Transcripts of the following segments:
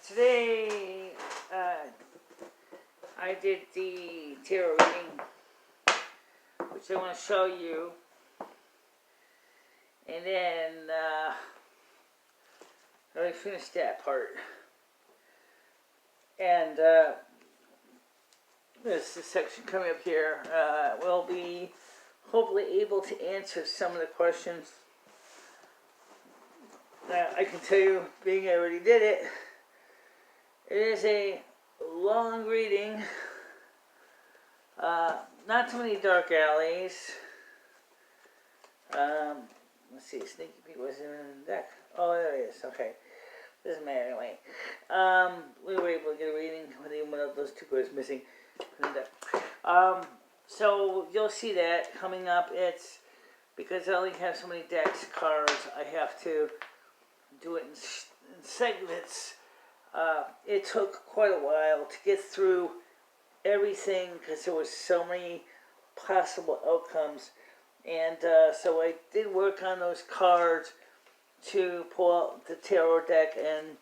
Today, I did the tarot reading, which I want to show you, and then I already finished that part, and this section coming up here will be hopefully able to answer some of the questions. I can tell you, being I already did it, it is a long reading, not too many dark alleys. Let's see, Sneaky Pete was in the deck. Oh, there he is, okay. Doesn't matter anyway. We were able to get a reading with even one of those two cards missing from the deck. So you'll see that coming up. It's because I only have so many decks cards, I have to do it in segments. It took quite a while to get through everything because there was so many possible outcomes, and so I did work on those cards to pull out the tarot deck and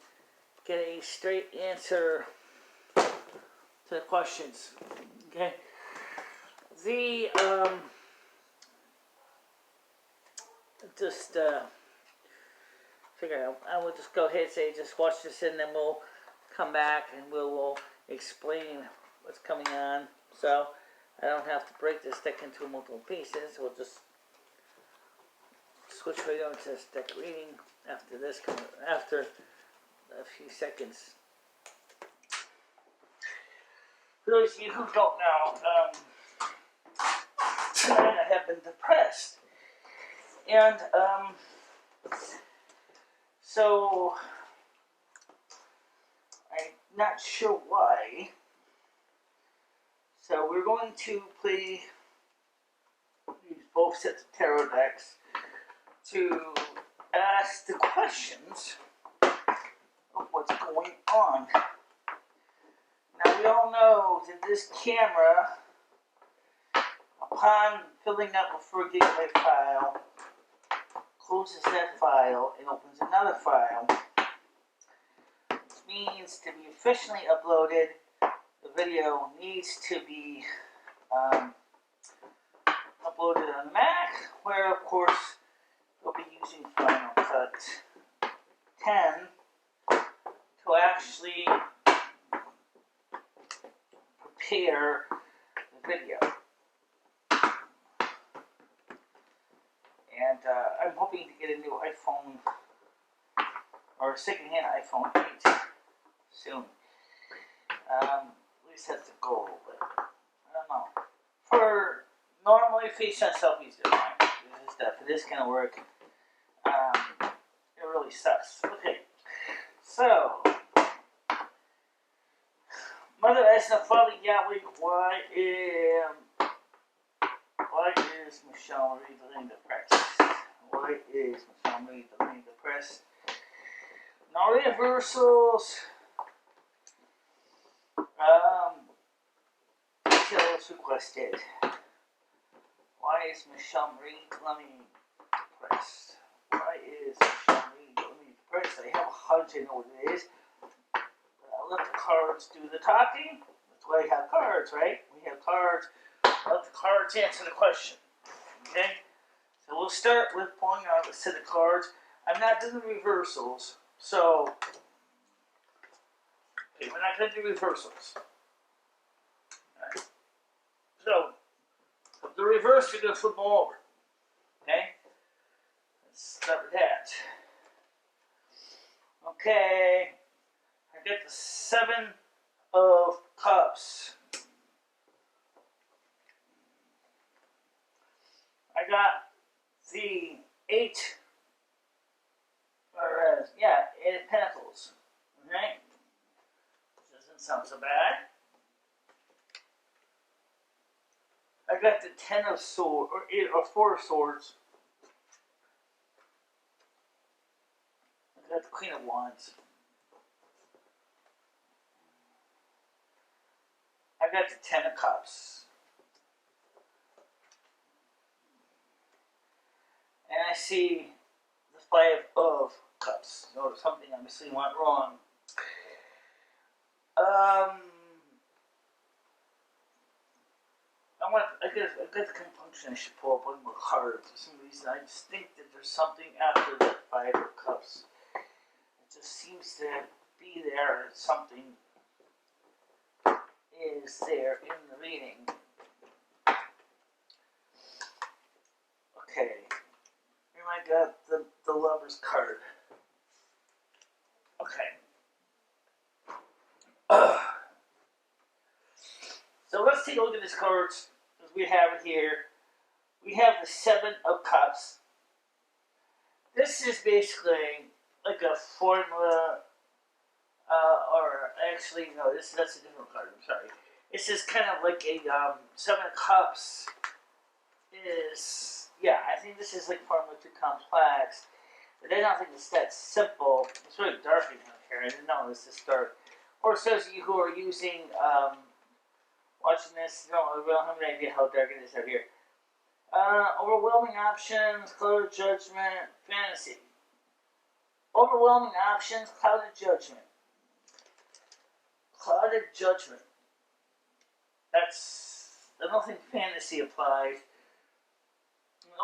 get a straight answer to the questions. Okay, the figure out, I will just go ahead and say, just watch this and then we'll come back and we'll explain what's coming on. So I don't have to break this deck into multiple pieces. We'll just switch right over to this deck reading after this, after a few seconds. For those of you who don't know, tonight I have been depressed. And so I'm not sure why. So we're going to play use both sets of tarot decks to ask the questions of what's going on. Now we all know that this camera, upon filling up a 4 GB file, closes that file and opens another file. Which means to be efficiently uploaded, the video needs to be uploaded on the Mac, where of course we'll be using Final Cut 10 to actually prepare the video. And I'm hoping to get a new iPhone or a second-hand iPhone 8 soon. At least that's the goal, but I don't know. For normally FaceTime selfies, they're fine. For this kind of work, it really sucks. Okay, so Mother asks the Father Yahweh, why is MicheleMarieDalene depressed? Why is MicheleMarieDalene depressed? No reversals. Details requested. Why is MicheleMarieDalene depressed? Why is MicheleMarieDalene depressed? I have a hunch I know what it is. But I'll let the cards do the talking. That's why I have cards, right? We have cards. Let the cards answer the question. Okay? So we'll start with pulling out a set of cards. I'm not doing reversals. So, okay, we're not going to do reversals. Alright. So, the reverse, you're going to flip them over. Okay? Let's start with that. Okay. I get the 7 of Cups. I got the 8 of Pentacles. Okay? Doesn't sound so bad. I got the 10 of Swords, or 8 or 4 of Swords. I got the Queen of Wands. I got the 10 of Cups. And I see the 5 of Cups. So something obviously went wrong. I got the compunction I should pull up one more card. For some reason, I just think that there's something after the Five of Cups. It just seems to be there. Something is there in the reading. Okay. Here I got the Lover's card. Okay. So let's take a look at this card as we have it here. We have the Seven of Cups. This is basically like a formula, or actually, no, that's a different card. I'm sorry. This is kind of like a Seven of Cups. Yeah, I think this is like formula too complex. But I don't think it's that simple. It's really dark in here. I didn't know this is dark. Or it says you who are using, watching this, you don't really have any idea how dark it is out here. Overwhelming options, clouded judgment, fantasy. Overwhelming options, clouded judgment. Clouded judgment. I don't think fantasy applies.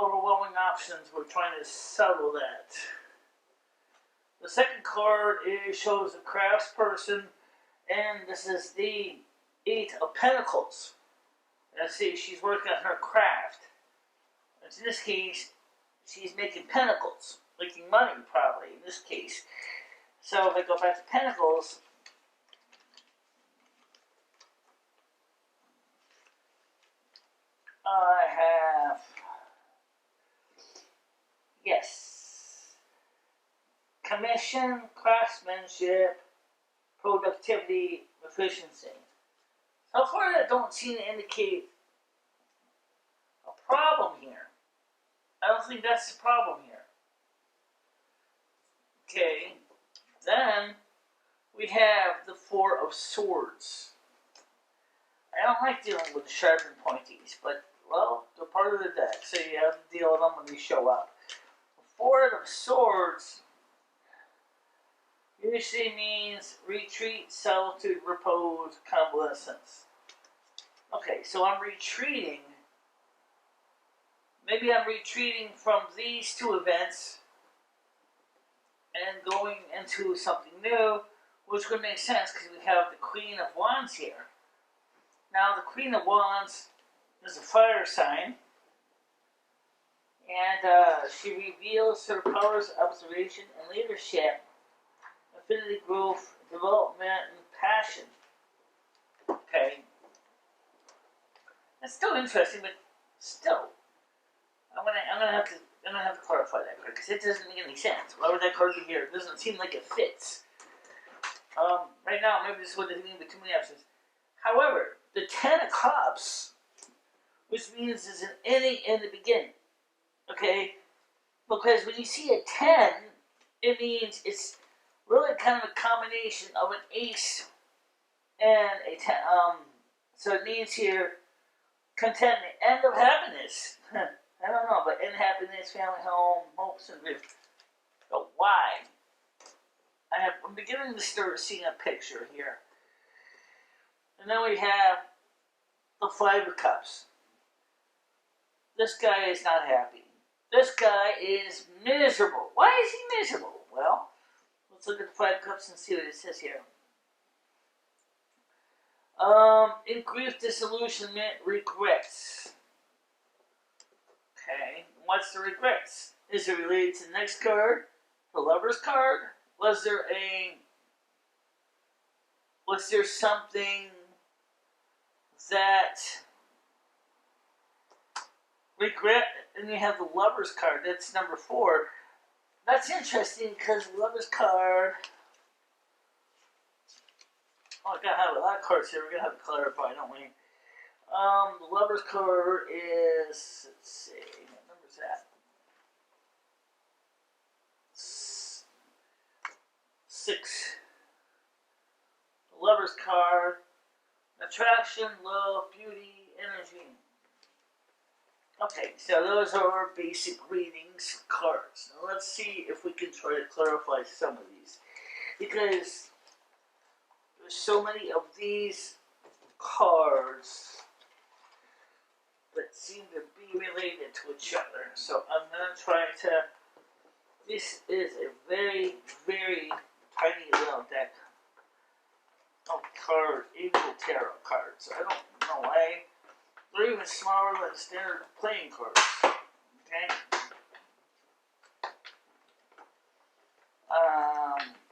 Overwhelming options, we're trying to settle that. The second card shows a craftsperson, and this is the Eight of Pentacles. Let's see, she's working on her craft. And in this case, she's making pentacles, making money probably in this case. So if I go back to Pentacles, I have, yes, commission, craftsmanship, productivity, efficiency. So far, that don't seem to indicate a problem here. I don't think that's the problem here. Okay, then we have the Four of Swords. I don't like dealing with the sharp and pointies, but, well, they're part of the deck, so you have to deal with them when they show up. The Four of Swords usually means retreat, solitude, repose, convalescence. Okay, so I'm retreating. Maybe I'm retreating from these two events and going into something new, which would make sense because we have the Queen of Wands here. Now, the Queen of Wands is a fire sign, and she reveals her powers of observation and leadership, affinity, growth, development, and passion. Okay. That's still interesting, but still, I'm gonna have to clarify that card because it doesn't make any sense. Why would that card be here? It doesn't seem like it fits. Right now, maybe this is what they mean with too many options. However, the Ten of Cups, which means there's an ending in the beginning. Okay, because when you see a 10, it means it's really kind of a combination of an ace and a 10. So it means here contentment, end of happiness. I don't know, but end happiness, family, home, hopes, and dreams. But why? I'm beginning to start seeing a picture here. And then we have the Five of Cups. This guy is not happy. This guy is miserable. Why is he miserable? Well, let's look at the Five of Cups and see what it says here. In grief, disillusionment, regrets. Okay, what's the regrets? Is it related to the next card? The Lover's card? Was there something that regret, and we have the Lover's card, that's number 4. That's interesting because the Lover's card, oh, I gotta have a lot of cards here, we're gonna have to clarify, don't we? The Lover's card is, let's see, what number is that? 6. The Lover's card, attraction, love, beauty, energy. Okay, so those are our basic readings cards. Now let's see if we can try to clarify some of these. Because there's so many of these cards that seem to be related to each other. So I'm going to try to... This is a very, very tiny little deck of Angel Tarot cards. I don't know why. They're even smaller than standard playing cards. Okay?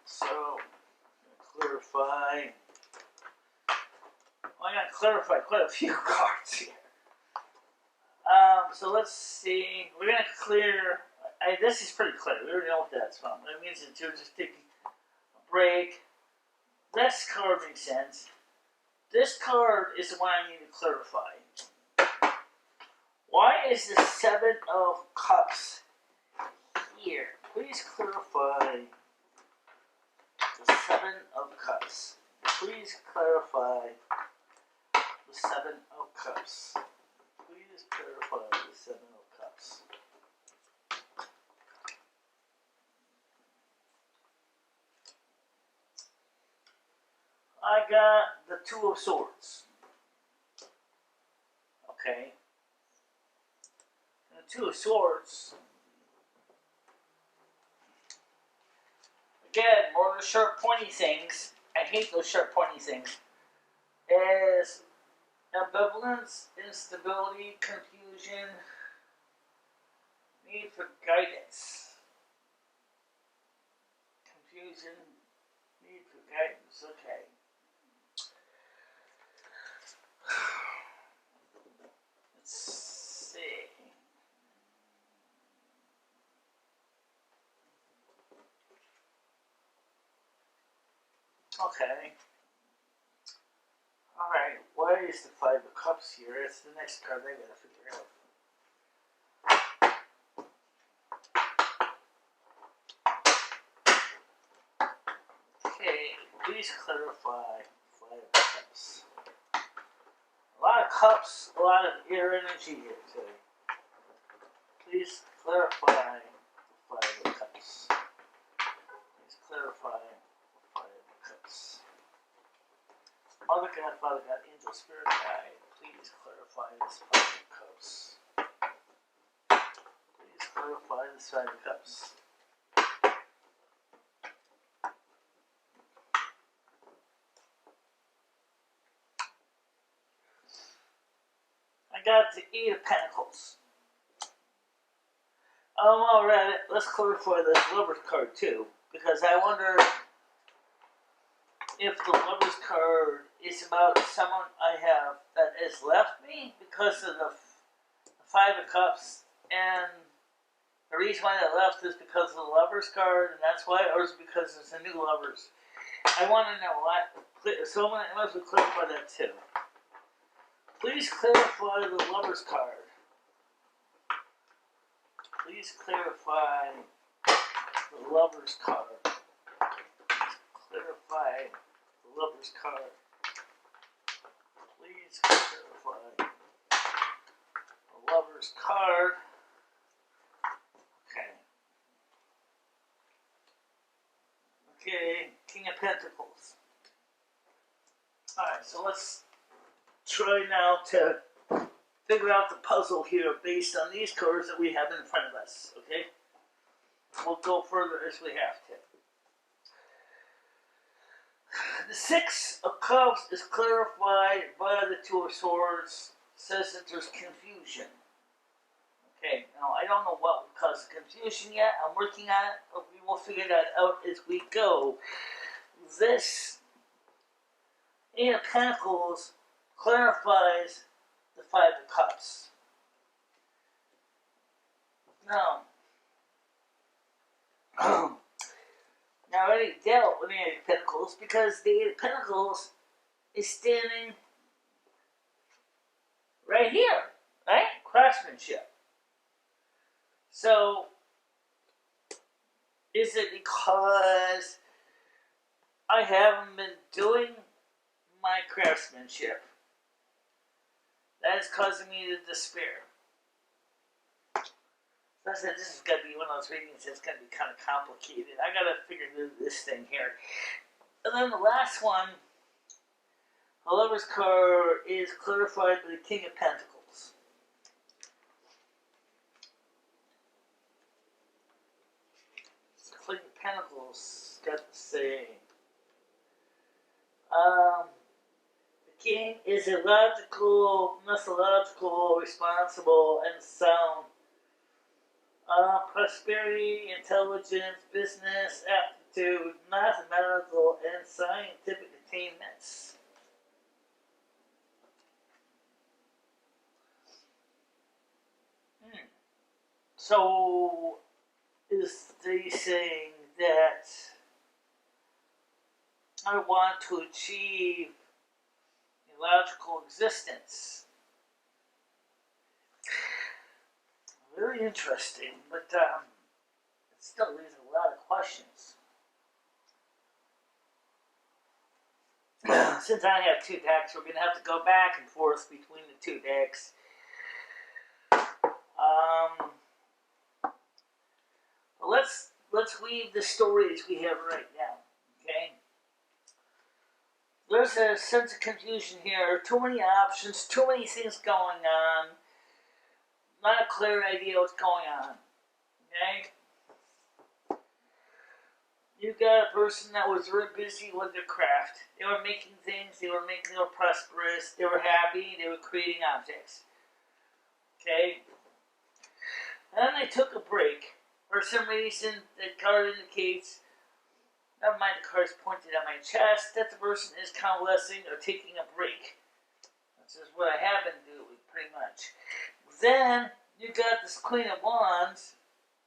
So, clarify. Well, I gotta clarify quite a few cards here. So let's see. We're gonna clear. This is pretty clear. We already know what that's from. That means that you're just taking a break. This card makes sense. This card is the one I need to clarify. Why is the Seven of Cups here? Please clarify the Seven of Cups. Please clarify the Seven of Cups. Please clarify the Seven of Cups. I got the Two of Swords. Okay. And the Two of Swords. Again, more of the sharp pointy things. I hate those sharp pointy things. Is ambivalence, instability, confusion, need for guidance. Confusion, need for guidance. Okay. Let's see. Okay. Alright, why is the Five of Cups here? It's the next card I gotta figure out. Okay, please clarify Five of Cups. A lot of cups, a lot of air energy here today. Please clarify the Five of Cups. Please clarify the Five of Cups. Mother God, Father God, Angel, Spirit Guide, please clarify this Five of Cups. Please clarify this Five of Cups. I got the Eight of Pentacles. While we're at it, let's clarify this Lover's card too, because I wonder if the Lover's card is about someone I have that has left me because of the Five of Cups, and the reason why they left is because of the Lover's card, and that's why, or is it because it's a new Lovers? I want to know what, so I'm going to clarify that too. Please clarify the Lover's card. Please clarify the Lover's card. Please clarify the Lover's card. Please clarify the Lover's card. Okay. Okay, King of Pentacles. Alright, so let's try now to figure out the puzzle here based on these cards that we have in front of us, okay? We'll go further as we have to. The Six of Cups is clarified by the Two of Swords, says that there's confusion. Okay, now I don't know what would cause the confusion yet. I'm working on it, but we will figure that out as we go. This Eight of Pentacles clarifies the Five of Cups. Now, now I already dealt with the Eight of Pentacles because the Eight of Pentacles is standing right here, right? Craftsmanship. So, is it because I haven't been doing my craftsmanship that is causing me to despair? So I said, this is going to be one of those readings that's going to be kind of complicated. I got to figure this thing here. And then the last one The Lover's card is clarified by the King of Pentacles. The King of Pentacles got to say, the King is a logical, methodological, responsible, and sound. Prosperity, intelligence, business, aptitude, mathematical, and scientific attainments. So, is they saying that I want to achieve a logical existence? Very interesting, but it still leaves a lot of questions. Since I have two decks, we're going to have to go back and forth between the two decks. Let's weave the stories we have right now, okay? There's a sense of confusion here. Too many options, too many things going on. Not a clear idea what's going on, okay? You got a person that was very busy with their craft. They were making things, they were prosperous, they were happy, they were creating objects, okay? And then they took a break. For some reason, the card indicates, never mind the card's pointed at my chest, that the person is convalescing or taking a break. This is what I have been doing, pretty much. Then, you got this Queen of Wands.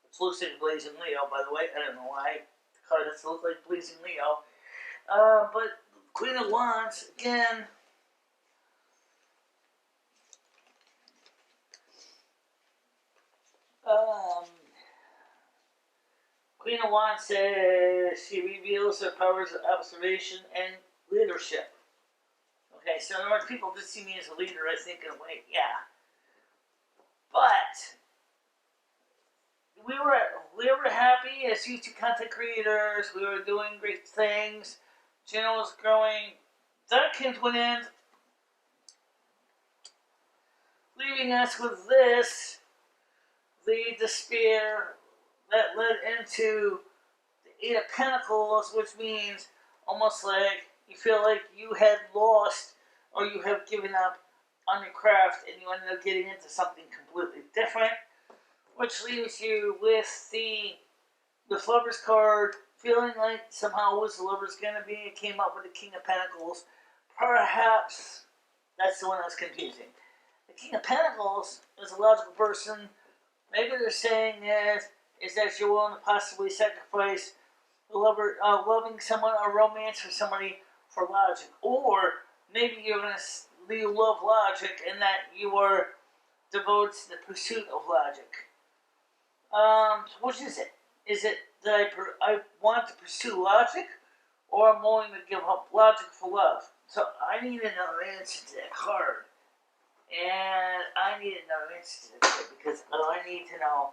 It looks like Blazing Leo, by the way. I don't know why. The card has to look like Blazing Leo. But Queen of Wands, again, Queen of Wands says she reveals her powers of observation and leadership. Okay, so in other words, people just see me as a leader, I think, in a way, yeah. But we were happy as YouTube content creators. We were doing great things. Channel was growing. That came to an end, leaving us with this, the despair that led into the Eight of Pentacles, which means almost like you feel like you had lost or you have given up on your craft and you ended up getting into something completely different, which leaves you with the Lover's card, feeling like somehow it was the Lover's going to be. It came up with the King of Pentacles. Perhaps that's the one that's confusing. The King of Pentacles is a logical person. Maybe they're saying is that you're willing to possibly sacrifice the lover, loving someone or romance for somebody for logic. Or maybe you're going to love logic and that you are devoted to the pursuit of logic. Which is it? Is it that I want to pursue logic, or I'm willing to give up logic for love? So I need another answer to that card. And I need another answer to that card because I need to know,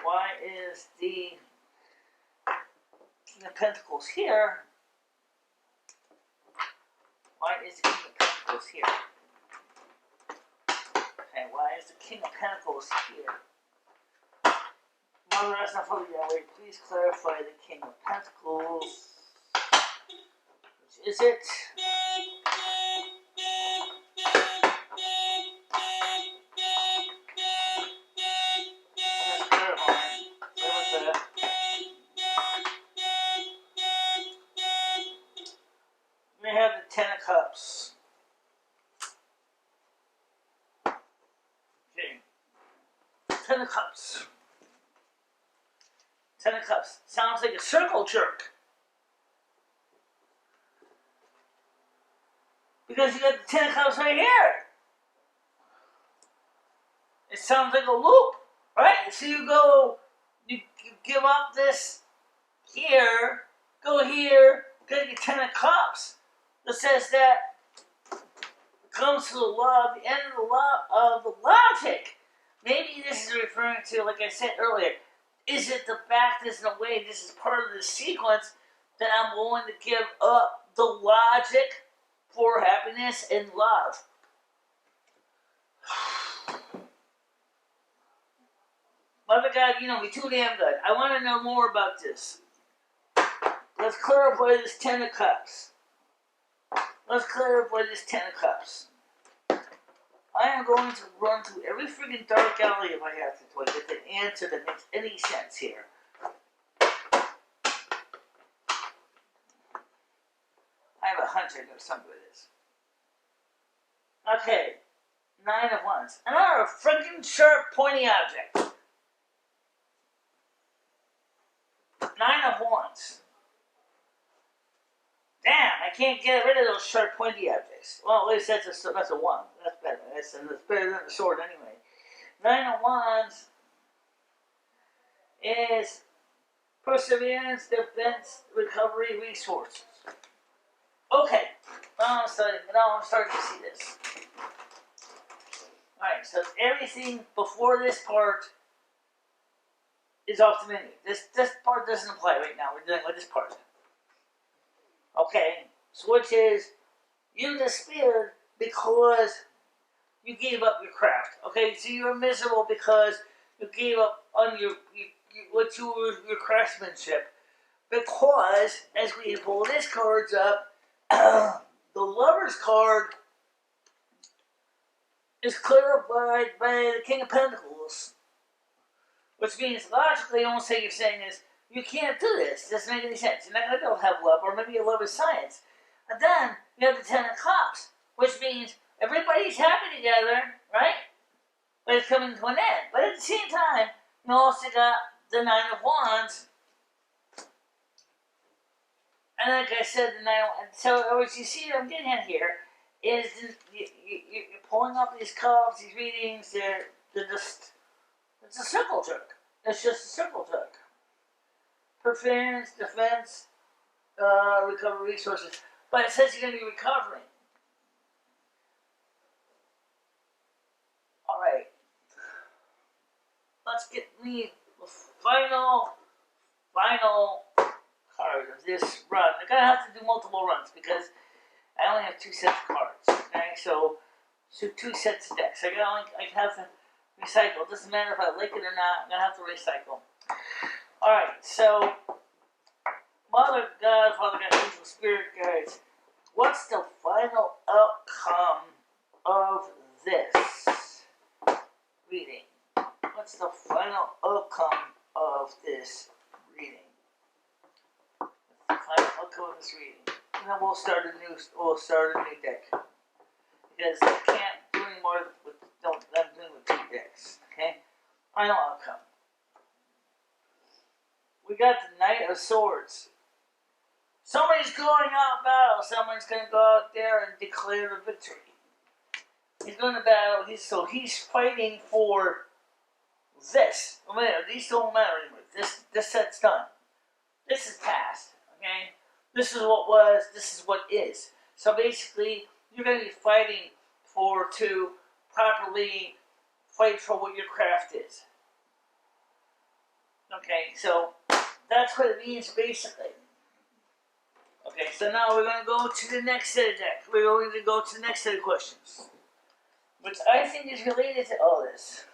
why is the King of Pentacles here? Why is the King of Pentacles here? Okay, why is the King of Pentacles here? Mother, that's not fully that way. Please clarify the King of Pentacles. Which is it? We have the Ten of Cups. Okay. Ten of Cups. Ten of Cups. Sounds like a circle jerk. Because you got the Ten of Cups right here. It sounds like a loop, right? So you give up this here, go here, get your Ten of Cups. That says that it comes to the law, the end of the law of the logic. Maybe this is referring to, like I said earlier, is it the fact that in a way this is part of the sequence that I'm willing to give up the logic for happiness and love. Mother God, you know me too damn good. I want to know more about this. Let's clarify this Ten of Cups. Let's clarify this Ten of Cups. I am going to run through every freaking dark alley if I have to get the answer that makes any sense here. I have a hunch I know something with this. Okay, Nine of Wands. Another freaking sharp, pointy object. Nine of Wands. Damn, I can't get rid of those sharp, pointy objects. Well, at least that's a one. That's better. That's better than the sword anyway. Nine of Wands is perseverance, defense, recovery, resources. Okay, now I'm starting to see this. Alright, so everything before this part is off the menu. This part doesn't apply right now. We're dealing with this part. Okay, so which is, you despaired because you gave up your craft. Okay, so you're miserable because you gave up on your craftsmanship. Because, as we pull this cards up, the Lover's card is clarified by the King of Pentacles. Which means, logically, almost what you're saying is, you can't do this. It doesn't make any sense. You're not going to be able to have love, or maybe your love is science. And then, you have the Ten of Cups, which means everybody's happy together, right? But it's coming to an end. But at the same time, you also got the Nine of Wands. And like I said, the Nine of Wands. So, what you see what I'm getting at here is you're pulling up these cards, these readings, they're just, it's a circle jerk. It's just a circle jerk. Perseverance, defense, recovery, resources. But it says you're going to be recovering. Alright. Let's get me the final card of this run. I'm going to have to do multiple runs because I only have 2 sets of cards. Okay, so 2 sets of decks. I can have to recycle. It doesn't matter if I like it or not. I'm going to have to recycle. Alright, so Mother God, Father God, Angel, Spirit Guides, what's the final outcome of this reading? What's the final outcome of this reading? What's the final outcome of this reading? And then we'll start a new deck. Because I can't do any more with, I'm doing with 2 decks. Okay? Final outcome. We got the Knight of Swords. Somebody's going out in battle. Someone's going to go out there and declare a victory. He's going to battle. He's fighting for this. These don't matter anymore. This set's done. This is past. Okay? This is what was. This is what is. So basically, you're going to be fighting to properly fight for what your craft is. Okay, so that's what it means basically. Okay, so now we're going to go to the next set of decks. We're going to go to the next set of questions, which I think is related to all this.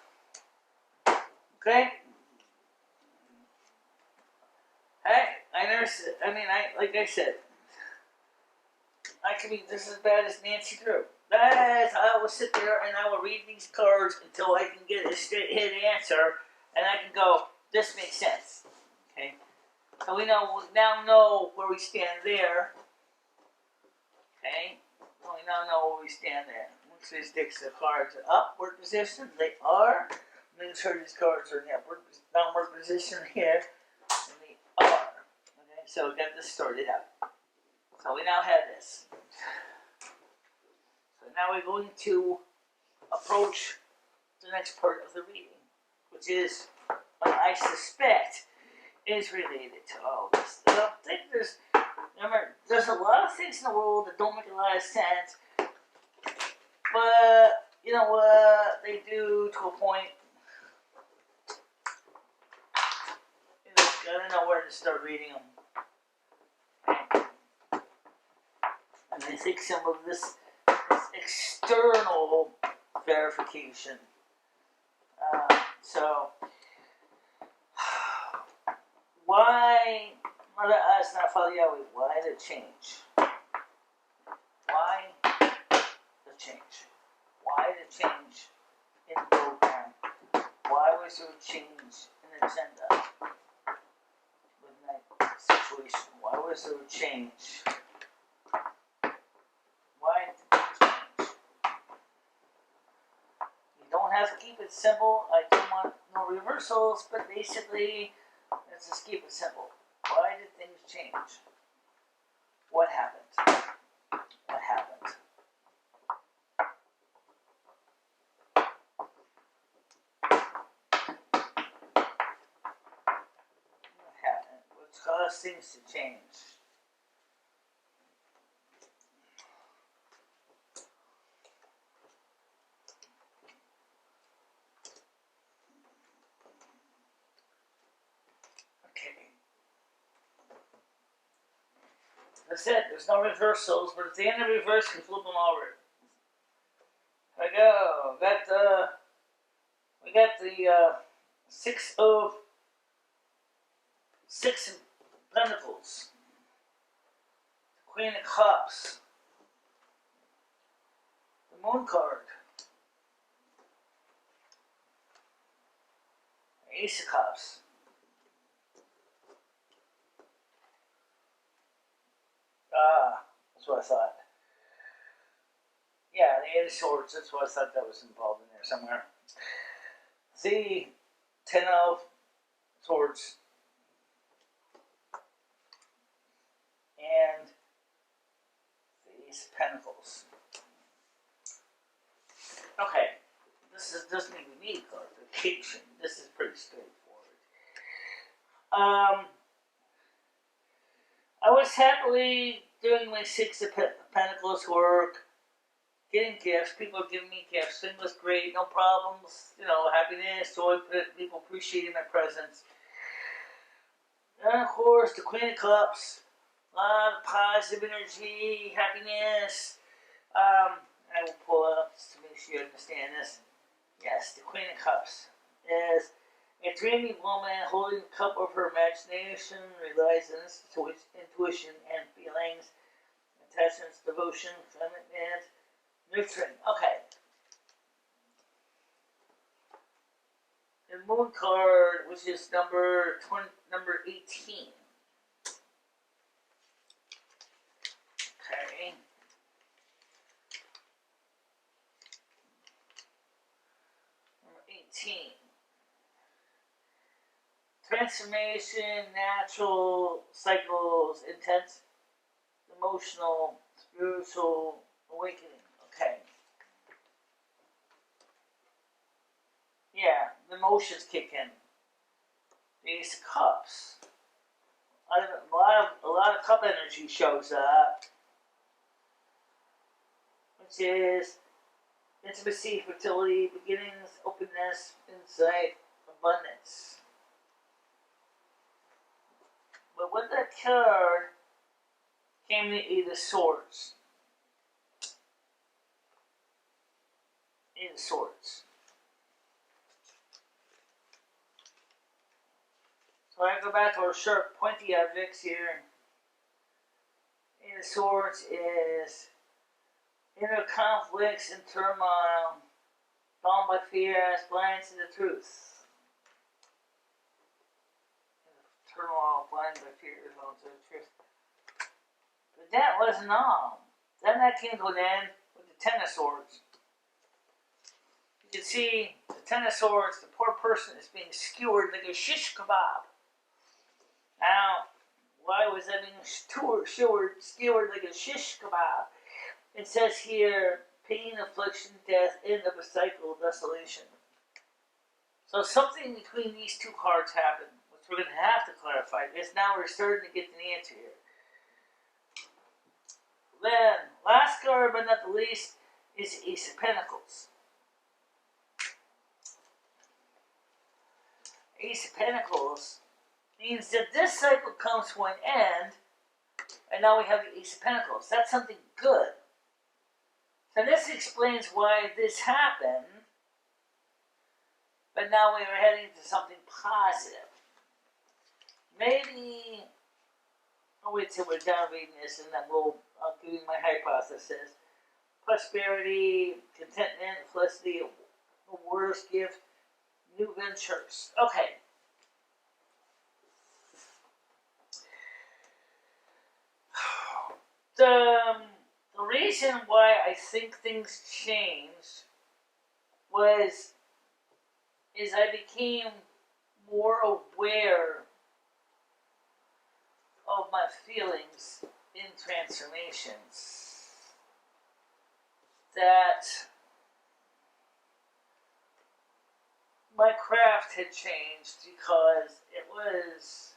Okay? Hey, like I said, I can be just as bad as Nancy Drew. I will sit there and I will read these cards until I can get a straight hit answer, and I can go, this makes sense. Okay? So we now know where we stand there. Okay? We now know where we stand there. Once these decks of cards are upward position, they are. Make sure these cards are in the downward position here, and they are. Okay? So we got this sorted out. So we now have this. So now we're going to approach the next part of the reading, which is what I suspect is related to all this. I don't think there's a lot of things in the world that don't make a lot of sense, but you know what, they do to a point. You gotta know where to start reading them. And I think some of this external verification. So, why, Mother asked not Father Yahweh, why the change? Why the change? Why the change in the program? Why was there a change in the agenda with that situation? Why was there a change? Why did things change? You don't have to keep it simple. I don't want no reversals, but basically, let's just keep it simple. Why did things change? What happened? What happened? What happened? What caused things to change? I said there's no reversals, but at the end of reverse, you can flip them over. There we go. We got the six of Pentacles, Queen of Cups, the Moon card, the Ace of Cups. That's what I thought. Yeah, the Eight of Swords, that's what I thought that was involved in there somewhere. The Ten of Swords. And the Ace of Pentacles. Okay, this doesn't even need clarification. This is pretty straightforward. I was happily doing my Six of Pentacles work, getting gifts. People are giving me gifts. Things was great, no problems. You know, happiness, joy, people appreciating my presence. And of course, the Queen of Cups, a lot of positive energy, happiness. I will pull it up just to make sure you understand this. Yes, the Queen of Cups is a dreamy woman holding the cup of her imagination, relies on intuition and feelings, attachments, devotion, commitment, nurturing. Okay. The Moon card, which is number 18. Okay. Number 18. Transformation, natural cycles, intense, emotional, spiritual awakening. Okay. Yeah, the emotions kick in. The Ace of Cups. A lot of cup energy shows up, which is intimacy, fertility, beginnings, openness, insight, abundance. But with that card came the Eight of Swords. Eight of Swords. So I go back to our sharp, pointy objects here. Eight of Swords is inner conflicts and turmoil, bound by fear, as blind to the truth. Turmoil, blind by fear, bound to the truth. But that wasn't all. Then that came to an end with the Ten of Swords. You can see the Ten of Swords, the poor person is being skewered like a shish kebab. Now, why was that being skewered like a shish kebab? It says here, pain, affliction, death, end of a cycle, desolation. So something between these two cards happened, which we're going to have to clarify. Because now we're starting to get the answer here. Then, last card but not the least, is Ace of Pentacles. Ace of Pentacles means that this cycle comes to an end, And now we have the Ace of Pentacles. That's something good. So this explains why this happened. But now we are heading to something positive. Maybe, I'll wait till we're done reading this and then I'll give you my hypothesis. Prosperity, contentment, felicity, a warrior's gift, new ventures. Okay. The reason why I think things changed is I became more aware of my feelings in transformations. That my craft had changed because it was,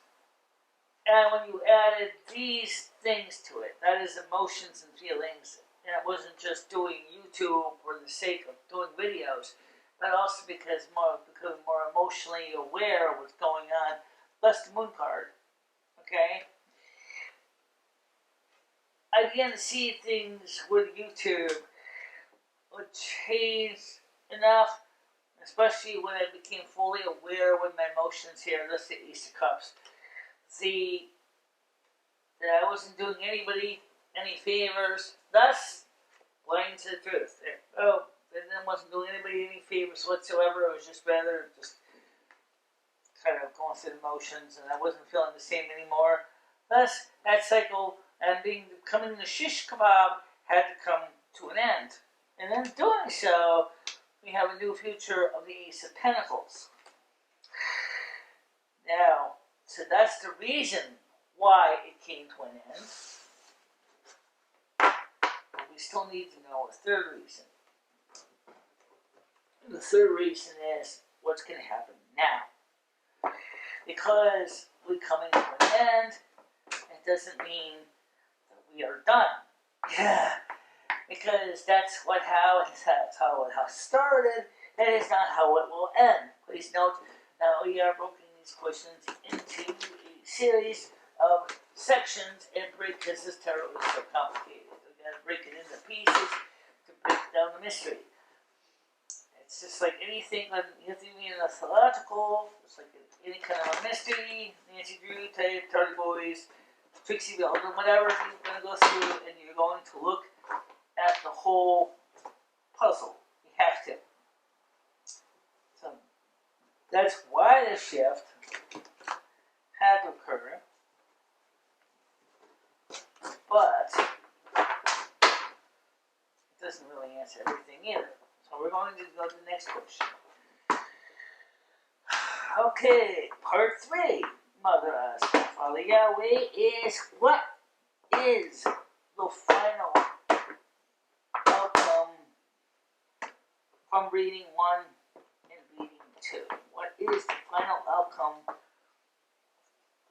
and when you added these things to it, that is emotions and feelings, and it wasn't just doing YouTube for the sake of doing videos, but also because more emotionally aware of what's going on. Plus the Moon card, okay? I began to see things with YouTube would change enough, especially when I became fully aware with my emotions here. Let's say Ace of Cups. That I wasn't doing anybody any favors, thus lying to the truth. Oh, and then wasn't doing anybody any favors whatsoever. It was just rather just kind of going through the motions, and I wasn't feeling the same anymore. Thus, that cycle and becoming the shish kebab had to come to an end. And in doing so, we have a new future of the Ace of Pentacles. Now, so that's the reason why it came to an end. But we still need to know a third reason. And the third reason is what's going to happen now. Because we're coming to an end, it doesn't mean that we are done. Yeah. Because that's how it has started. That is not how it will end. Please note that we are breaking these questions into a series of sections and because this tarot is so complicated. We're going to break it into pieces to break down the mystery. It's just like anything, you have to be in a theological, it's like any kind of a mystery, Nancy Drew type, Tardy Boys, Trixie Belden, whatever you're going to go through, and you're going to look at the whole puzzle. You have to. So that's why the shift had to occur. But it doesn't really answer everything either. So we're going to go to the next question. Okay, part 3. Mother asks, Father Yahweh is, what is the final outcome from reading 1 and reading 2? What is the final outcome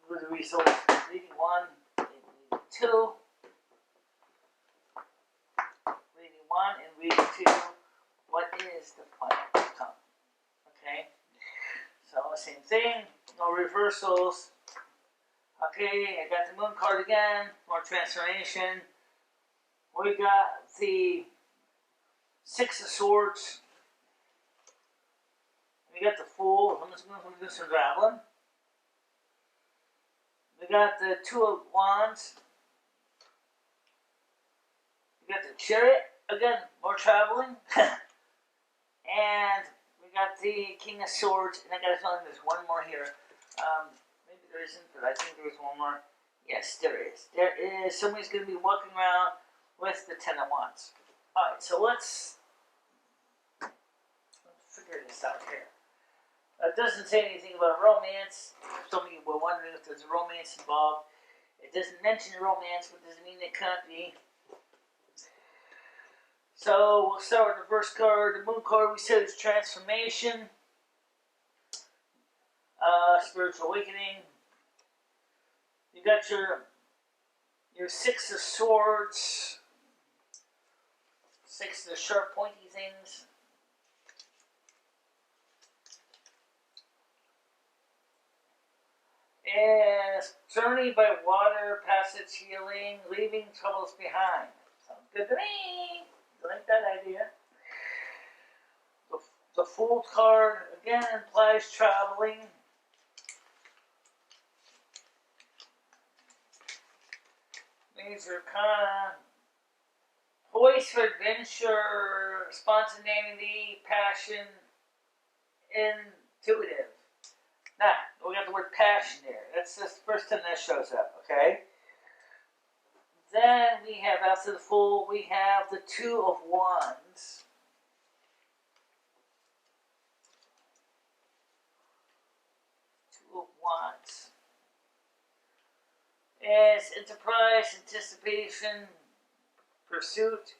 with the results of reading 1 and reading 2? Reading 1 and reading 2, what is the final outcome? Okay, so same thing, no reversals. Okay, I got the Moon card again, more transformation. We got the 6 of Swords. We got the Fool. I'm just going to do some traveling. We got the 2 of Wands. We got the Chariot. Again, more traveling. And we got the King of Swords. And I got a feeling there's one more here. Maybe there isn't, but I think there's one more. Yes, there is. There is. Somebody's going to be walking around with the 10 of Wands. Alright, so let's figure this out here. It doesn't say anything about romance. Some of you were wondering if there's a romance involved. It doesn't mention romance, but doesn't mean it can't be. So we'll start with the first card. The Moon card, we said it's transformation. Spiritual awakening. You got your 6 of Swords. 6 of the sharp pointy things. And journey by water, passage healing, leaving troubles behind. Sounds good to me. I like that idea. The Fool card again implies traveling. Major Arcana. Voice for adventure, spontaneity, passion, intuitive. Now, we got the word passion there. That's the first time that shows up, okay? Then we have, after the Fool, we have the Two of Wands. Two of Wands. It's enterprise, anticipation, pursuit,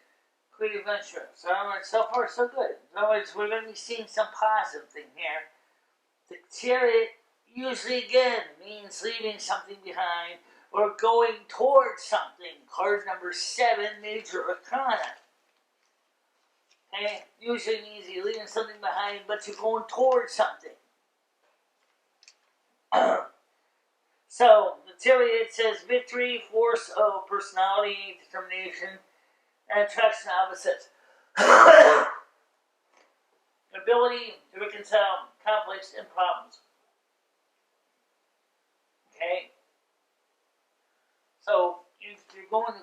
creative venture. So, so far, so good. In other words, we're going to be seeing some positive thing here. The Chariot usually, again, means leaving something behind or going towards something. Card number 7, Major Arcana. Okay? Usually means you're leaving something behind, but you're going towards something. So, the Chariot says victory, force of personality, determination, and attraction opposites. Ability to reconcile conflicts and problems. Okay? So, you're going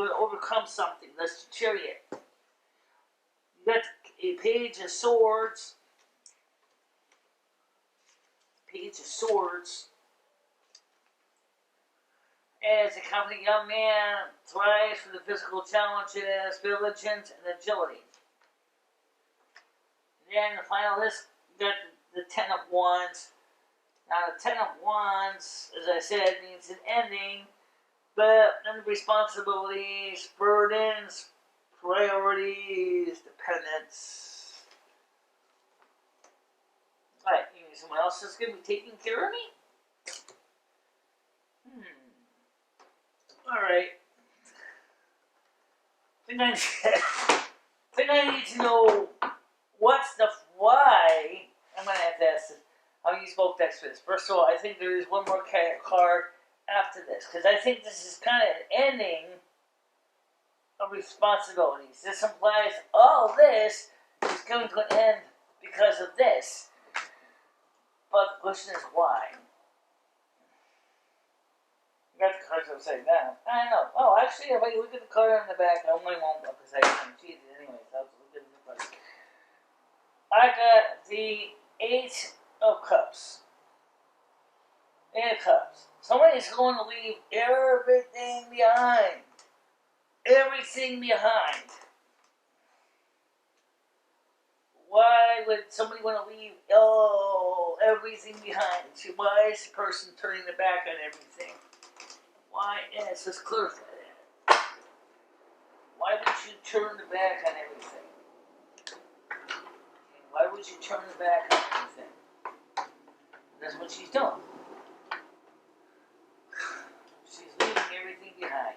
to overcome something. That's the Chariot. You got a Page of Swords. Page of Swords. As a confident young man thrives for the physical challenges, diligence, and agility. Then the final list, you got the Ten of Wands. Now the Ten of Wands, as I said, means an ending, but then the responsibilities, burdens, priorities, dependence. Alright, you mean someone else is going to be taking care of me? Alright. I think I need to know what's the why. I'm going to have to ask this. I'll use both decks for this. First of all, I think there is one more card after this, because I think this is kind of an ending of responsibilities. This implies all this is coming to an end because of this. But the question is why? You got the cards upside down. I know. Oh, actually, if I look at the card on the back, I only won't because I cheated anyway. So I'll look at the card. I got the Eight of Cups. Eight of Cups. Somebody's going to leave everything behind. Everything behind. Why would somebody want to leave everything behind? See, why is the person turning their back on everything? Why? Yes, let's clarify that. Why would you turn the back on everything? Why would you turn the back on everything? That's what she's doing. She's leaving everything behind.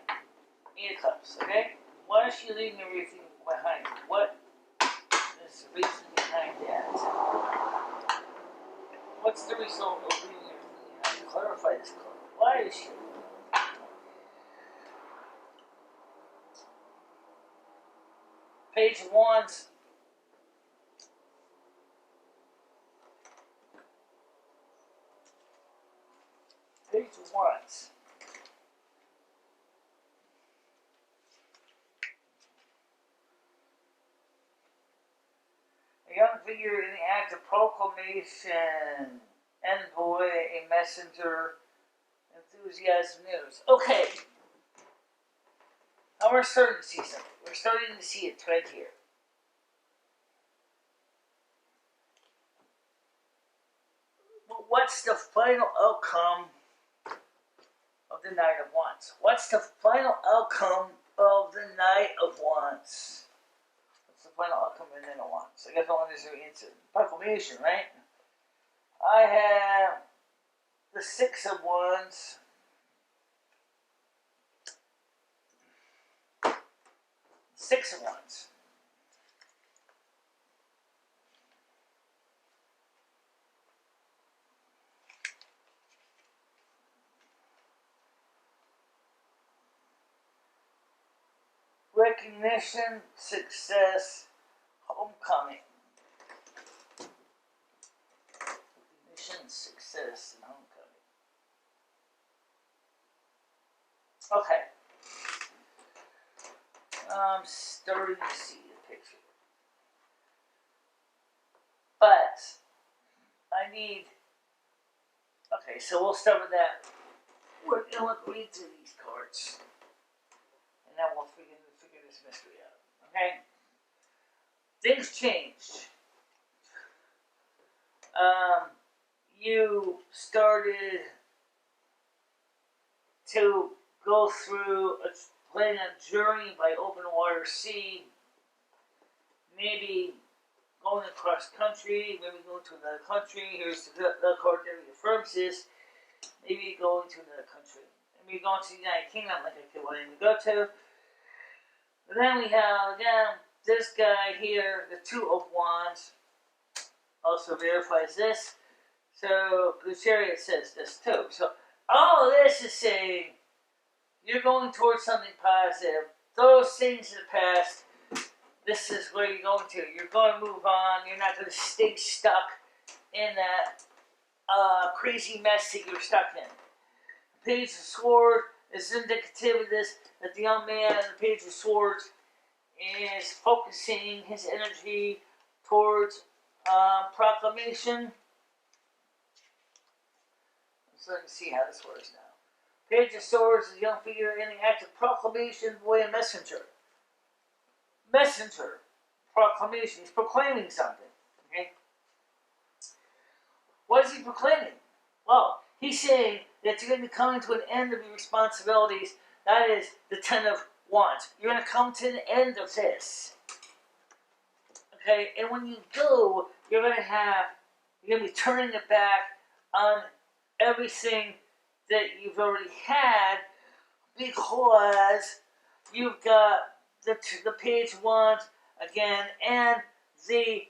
Eight of Cups, okay? Why is she leaving everything behind? What is the reason behind that? What's the result of leaving everything behind? Clarify this card. Why is she? Page of Wands. Page of Wands. A young figure in the act of proclamation, envoy, a messenger, enthusiasm, news. Okay. Now we're starting to see something. We're starting to see a trend here. But what's the final outcome of the Knight of Wands? What's the final outcome of the Knight of Wands? What's the final outcome of the Knight of Wands? I guess I want to answer. Proclamation, right? I have the Six of Wands. Six of Wands. recognition, success, homecoming. Recognition, success, and homecoming. Okay. I'm starting to see the picture. But I need. Okay, so we'll start with that. We're going to read through these cards. And then we'll figure this mystery out. Okay? Things changed. You started to go through planning a journey by open water sea. Maybe going across country, maybe going to another country. Here's the card that reaffirms this. Maybe going to another country. Maybe going to the United Kingdom like I could want to go to. And then we have, again, this guy here, the Two of Wands, also verifies this. So the Chariot says this too. So all of this is saying you're going towards something positive. Those things in the past, this is where you're going to. You're going to move on. You're not going to stay stuck in that crazy mess that you're stuck in. The Page of Swords is indicative of this, that the young man in the Page of Swords is focusing his energy towards proclamation. So let's see how this works now. Page of Swords is a young figure in the act of proclamation, boy, a messenger. Messenger. Proclamation. He's proclaiming something. Okay? What is he proclaiming? Well, he's saying that you're going to be coming to an end of your responsibilities. That is the Ten of Wands. You're going to come to the end of this. Okay? And when you do, you're going to be turning it back on everything that you've already had, because you've got the Page of Wands again and the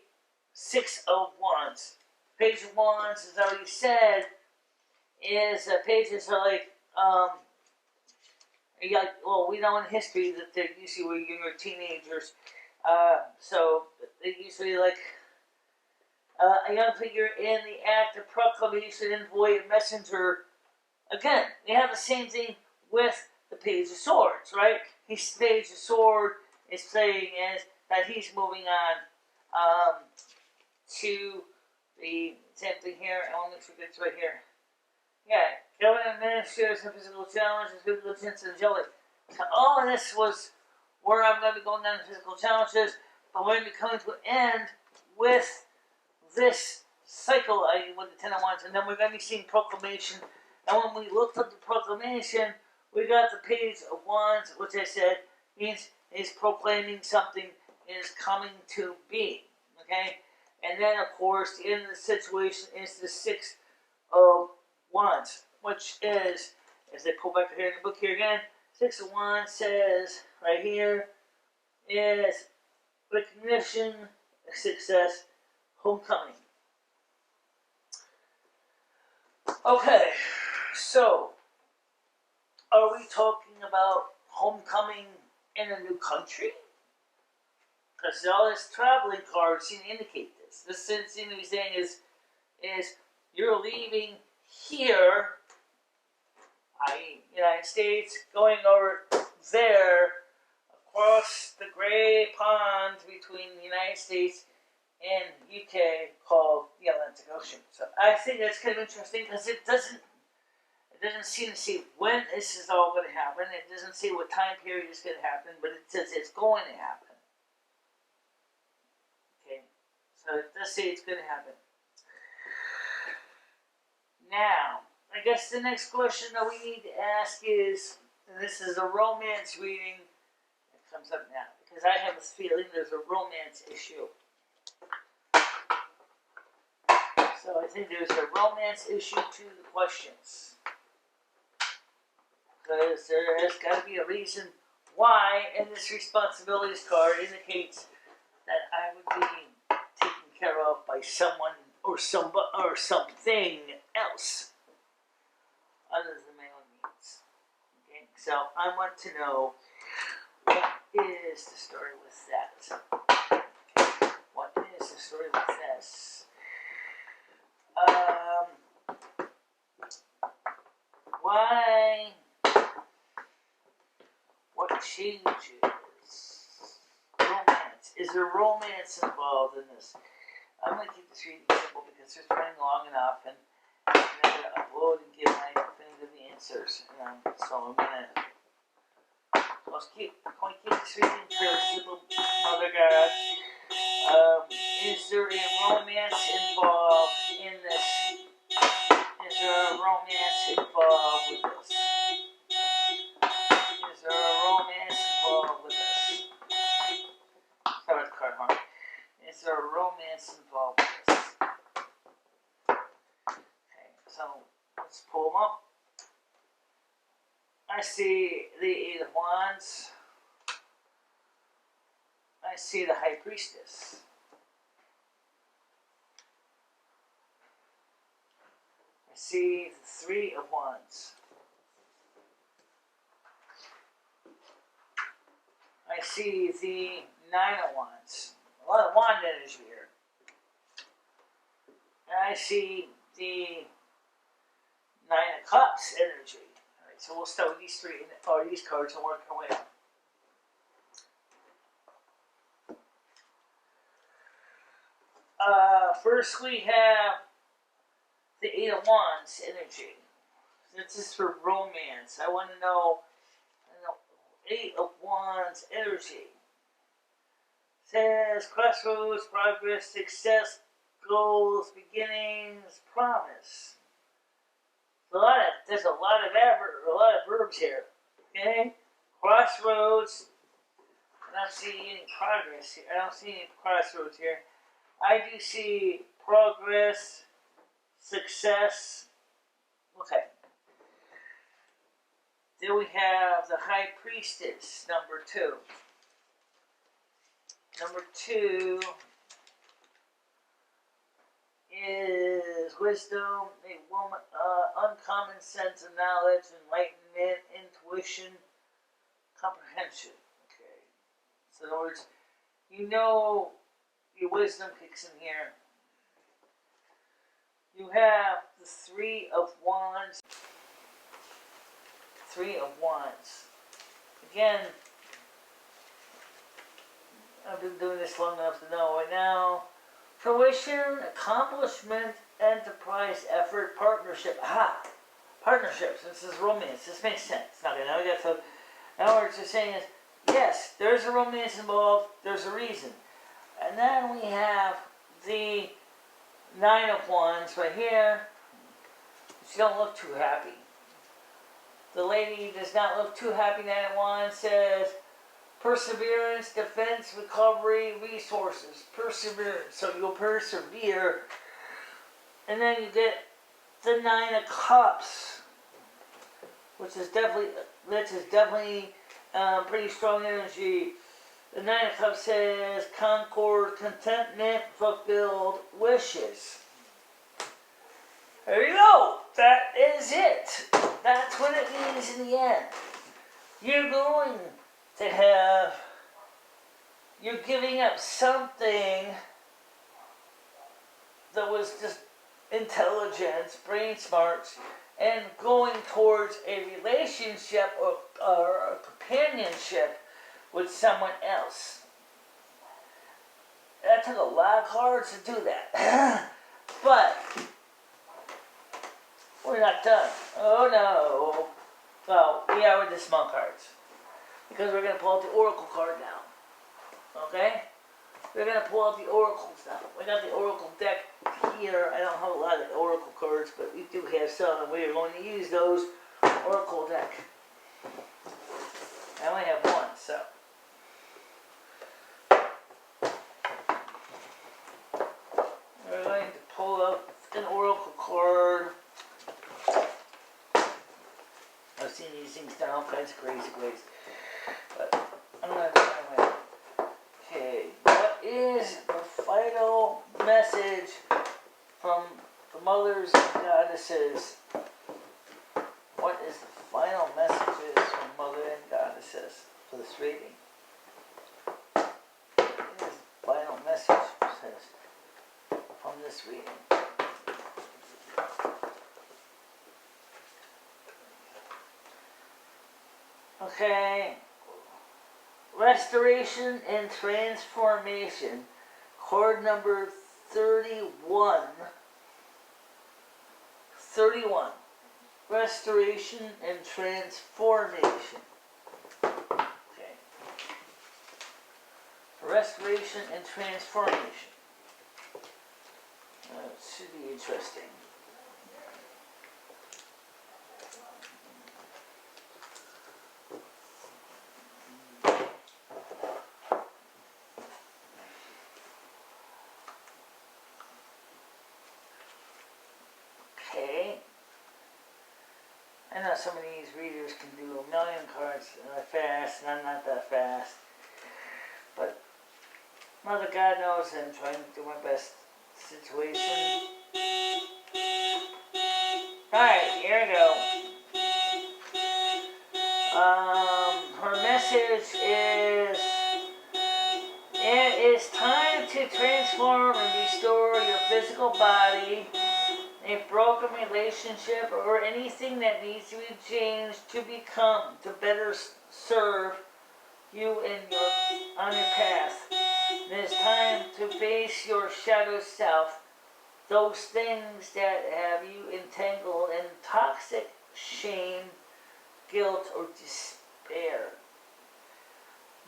Six of Wands. Page of Wands, as I already said, is pages are like well, we know in history that they usually were younger teenagers, so they usually like a young figure in the act of proclamation, envoy, messenger. Again, they have the same thing with the Page of Swords, right? His Page of Swords is saying is that he's moving on to the same thing here. I want to make sure it's right here. Yeah, government administrators and physical challenges, physical chance and jelly. So all of this was where I'm going to be going down to physical challenges, but we're going to be coming to an end with this cycle with the Ten of Wands, and then we're going to be seeing proclamation. And when we looked up the proclamation, we got the Page of Wands, which I said means is proclaiming something is coming to be. Okay? And then, of course, the end of the situation is the Six of Wands, which is, as they pull back here in the book here again, Six of Wands says right here is recognition, success, homecoming. Okay, so are we talking about homecoming in a new country? Because all this traveling cards seem to indicate this. This seems to be saying is you're leaving here, i.e. United States, going over there, across the gray pond between the United States and UK called the Atlantic Ocean. So I think that's kind of interesting because it doesn't seem to say when this is all going to happen. It doesn't say what time period it's going to happen, but it says it's going to happen. Okay, so it does say it's going to happen. Now, I guess the next question that we need to ask is, and this is a romance reading that comes up now, because I have a feeling there's a romance issue. So I think there's a romance issue to the questions. Because there has got to be a reason why, and this responsibilities card indicates that I would be taken care of by someone or something else other than my own needs. Okay, so I want to know what is the story with that? What is the story with this? Why? What changes? Romance. Is there romance involved in this? I'm going to keep this reading simple because it's running long enough, and I'm going to upload and give my definitive answers. So I'm going to keep this reading fairly simple, Mother God. Is there a romance involved in this? Is there a romance involved with this? Is there a romance involved with this? Sorry about the card, huh? Is there a romance involved with this? Okay, so let's pull them up. I see the Eight of Wands. I see the High Priestess. I see the Three of Wands. I see the Nine of Wands. A lot of wand energy here. And I see the Nine of Cups energy. Alright, so we'll start with these three, or these cards, and work our way up. First we have the Eight of Wands energy. This is for romance. I want to know, Eight of Wands energy. Says crossroads, progress, success, goals, beginnings, promise. There's a lot of verbs here. Okay? Crossroads. I don't see any progress here. I don't see any crossroads here. I do see progress, success. Okay. Then we have the High Priestess, number 2. Number 2 is wisdom, a woman, uncommon sense of knowledge, enlightenment, intuition, comprehension. Okay. So in other words, your wisdom kicks in here. You have the Three of Wands. Three of Wands. Again, I've been doing this long enough to know right now. Fruition, accomplishment, enterprise, effort, partnership. Aha! Partnerships. This is romance. This makes sense. Okay, now we got to. Now what it's saying is, yes, there's a romance involved. There's a reason. And then we have the Nine of Wands right here. She don't look too happy. The lady does not look too happy. Nine of Wands says perseverance, defense, recovery, resources. Perseverance. So you'll persevere. And then you get the Nine of Cups, which is definitely pretty strong energy. The Nine of Cups says concord, contentment, fulfilled wishes. There you go. That is it. That's what it means in the end. You're going to have, you're giving up something that was just intelligence, brain smarts, and going towards a relationship or a companionship with someone else. That took a lot of cards to do that. But we're not done. Oh no. Well, we are with the small cards. Because we're going to pull out the Oracle card now. Okay? We're going to pull out the Oracles now. We got the Oracle deck here. I don't have a lot of Oracle cards, but we do have some, and we are going to use those Oracle deck. I only have one, so. We're going to pull up an Oracle card. I've seen these things done all kinds of crazy ways. But I'm going to do it my way. Okay, what is the final message from the mothers and goddesses? What is the final messages from mother and goddesses for this reading? Okay. Restoration and transformation. Card number 31. 31. Restoration and transformation. Okay. Restoration and transformation. It should be interesting. Okay. I know some of these readers can do a million cards fast, and I'm not that fast. But Mother God knows I'm trying to do my best situation. Alright, here we go. Her message is, it is time to transform and restore your physical body, a broken relationship, or anything that needs to be changed to better serve you on your path. It is time to face your shadow self, those things that have you entangled in toxic shame, guilt, or despair.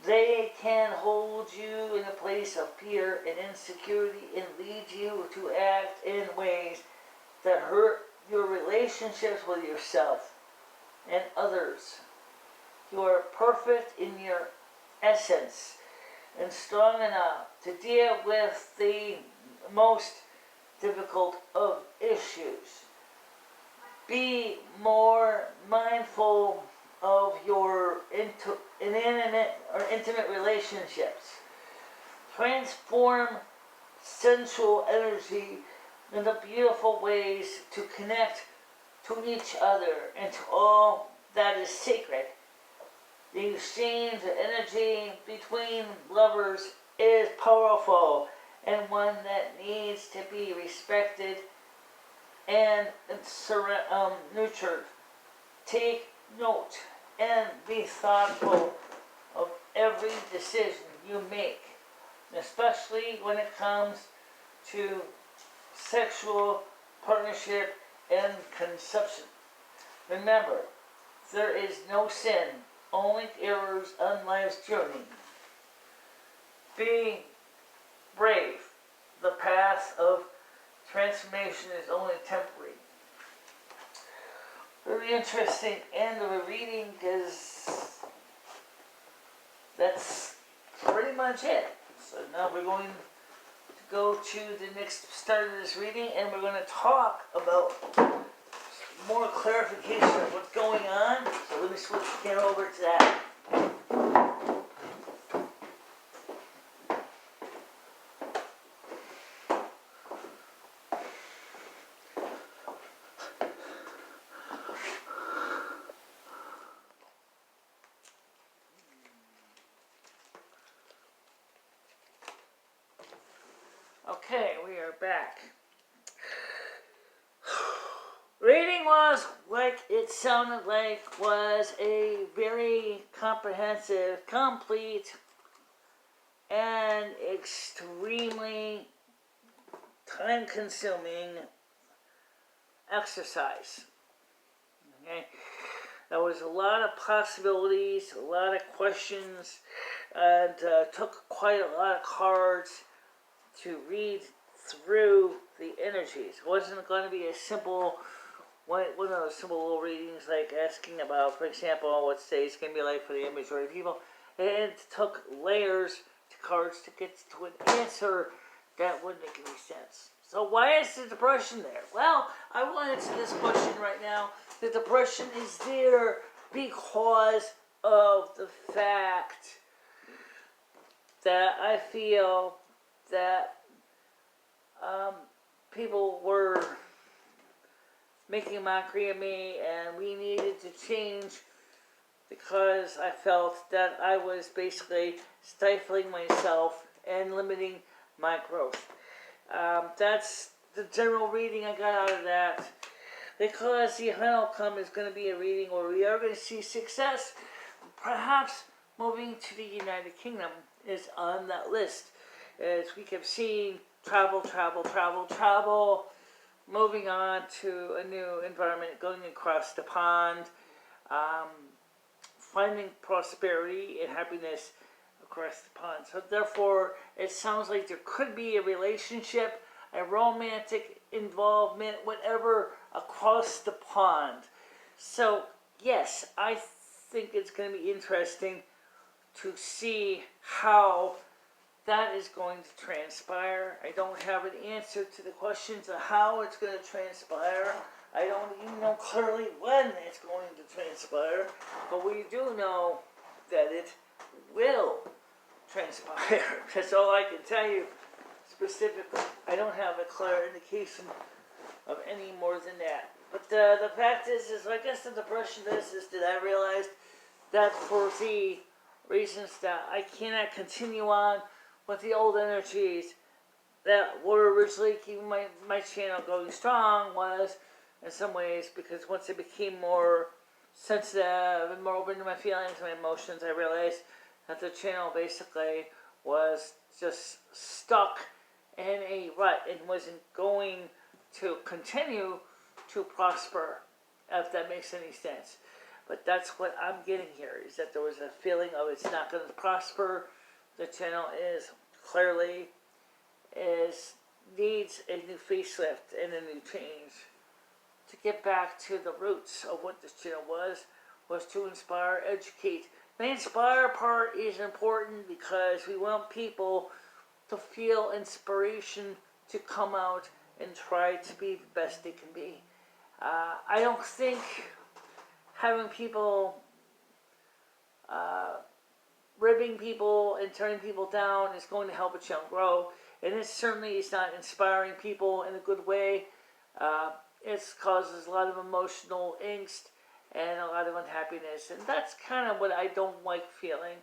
They can hold you in a place of fear and insecurity and lead you to act in ways that hurt your relationships with yourself and others. You are perfect in your essence and strong enough to deal with the most difficult of issues. Be more mindful of your intimate relationships. Transform sensual energy into beautiful ways to connect to each other and to all that is sacred. The exchange of energy between lovers is powerful and one that needs to be respected and nurtured. Take note and be thoughtful of every decision you make, especially when it comes to sexual partnership and conception. Remember, there is no sin, only errors on life's journey. Be brave. The path of transformation is only temporary. Very interesting end of a reading, because that's pretty much it. So now we're going to go to the next start of this reading, and we're going to talk about more clarification of what's going on. So let me switch the camera over to that. Okay, we are back. Reading was, like it sounded like, was a very comprehensive, complete, and extremely time-consuming exercise. Okay? There was a lot of possibilities, a lot of questions, and took quite a lot of cards to read through the energies. It wasn't going to be a simple, one of those simple little readings like asking about, for example, what today's going to be like for the majority of people. It took layers to cards to get to an answer that wouldn't make any sense. So why is the depression there? Well, I will answer this question right now. The depression is there because of the fact that I feel that people were making a mockery of me, and we needed to change because I felt that I was basically stifling myself and limiting my growth. That's the general reading I got out of that. Because the final outcome is going to be a reading where we are going to see success, perhaps moving to the United Kingdom is on that list. As we kept seeing travel, moving on to a new environment, going across the pond, finding prosperity and happiness across the pond. So therefore, it sounds like there could be a relationship, a romantic involvement, whatever, across the pond. So yes, I think it's going to be interesting to see how that is going to transpire. I don't have an answer to the questions of how it's going to transpire. I don't even know clearly when it's going to transpire, but we do know that it will transpire. That's all I can tell you specifically. I don't have a clear indication of any more than that. But the fact is I guess the depression is that I realized that for the reasons that I cannot continue on with the old energies that were originally keeping my channel going strong was, in some ways, because once I became more sensitive and more open to my feelings and my emotions, I realized that the channel basically was just stuck in a rut and wasn't going to continue to prosper, if that makes any sense. But that's what I'm getting here, is that there was a feeling of it's not going to prosper. The channel needs a new facelift and a new change. To get back to the roots of what this channel was to inspire, educate. The inspire part is important because we want people to feel inspiration to come out and try to be the best they can be. I don't think having people ribbing people and turning people down is going to help a channel grow. And it certainly is not inspiring people in a good way. It causes a lot of emotional angst and a lot of unhappiness. And that's kind of what I don't like feeling.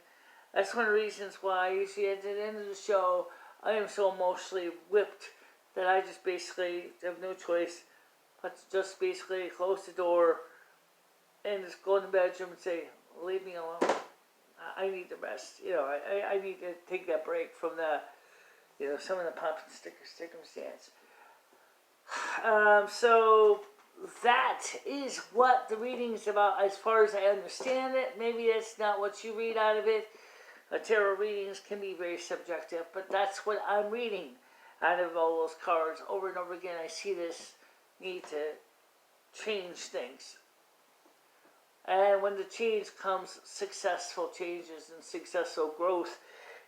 That's one of the reasons why usually at the end of the show, I am so emotionally whipped that I just basically have no choice but to just basically close the door and just go in the bedroom and say, leave me alone. I need the rest. I need to take that break from the, some of the pop and sticker circumstance. So that is what the reading is about as far as I understand it. Maybe that's not what you read out of it. Tarot readings can be very subjective, but that's what I'm reading out of all those cards. Over and over again, I see this need to change things. And when the change comes, successful changes and successful growth.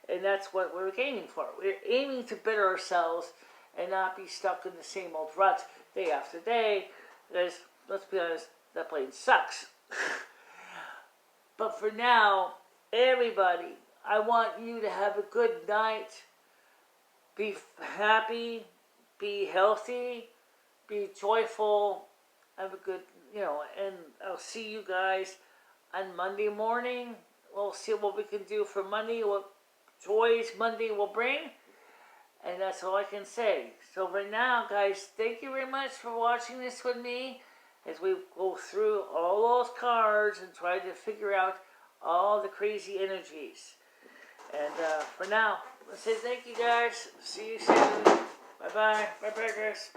And that's what we're aiming for. We're aiming to better ourselves and not be stuck in the same old rut day after day. Because, let's be honest, that plane sucks. But for now, everybody, I want you to have a good night. Be happy, be healthy, be joyful, have a good, and I'll see you guys on Monday morning. We'll see what we can do for Monday, what joys Monday will bring. And that's all I can say. So for now, guys, thank you very much for watching this with me as we go through all those cards and try to figure out all the crazy energies. And for now, let's say thank you, guys. See you soon. Bye-bye. Bye-bye, guys.